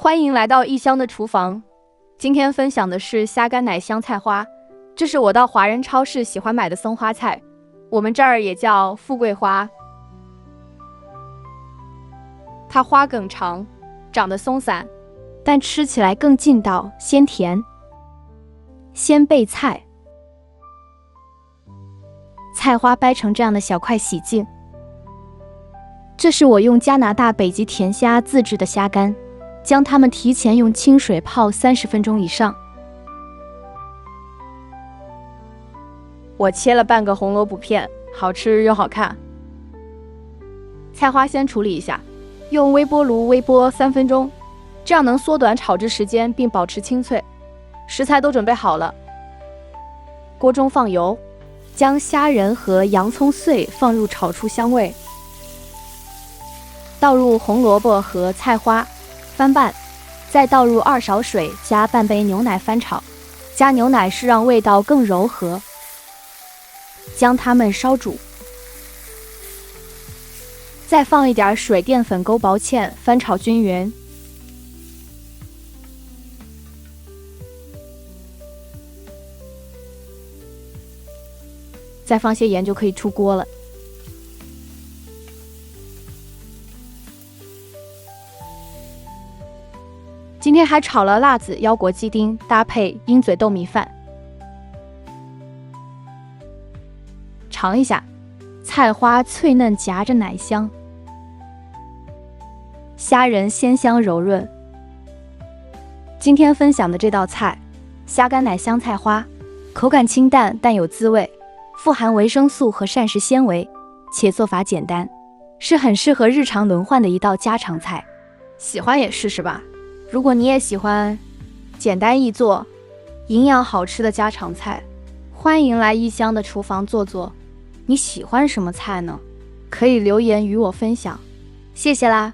欢迎来到异乡的厨房。今天分享的是虾干奶香菜花，这是我到华人超市喜欢买的松花菜，我们这儿也叫富贵花。它花梗长，长得松散，但吃起来更劲道，鲜甜。鲜贝菜，菜花掰成这样的小块洗净。这是我用加拿大北极甜虾自制的虾干，将它们提前用清水泡30分钟以上。我切了半个红萝卜片，好吃又好看。菜花先处理一下，用微波炉微波3分钟，这样能缩短炒制时间并保持清脆。食材都准备好了，锅中放油，将虾仁和洋葱碎放入炒出香味，倒入红萝卜和菜花，翻拌，再倒入2勺水，加半杯牛奶翻炒。加牛奶是让味道更柔和，将它们烧煮。再放一点水淀粉勾薄芡，翻炒均匀。再放些盐就可以出锅了。今天还炒了辣子、腰果、鸡丁，搭配鹰嘴豆米饭。尝一下，菜花脆嫩夹着奶香，虾仁鲜香柔润。今天分享的这道菜，虾干奶香菜花，口感清淡但有滋味，富含维生素和膳食纤维，且做法简单，是很适合日常轮换的一道家常菜。喜欢也试试吧。如果你也喜欢简单易做、营养好吃的家常菜，欢迎来异乡的厨房坐坐。你喜欢什么菜呢？可以留言与我分享。谢谢啦。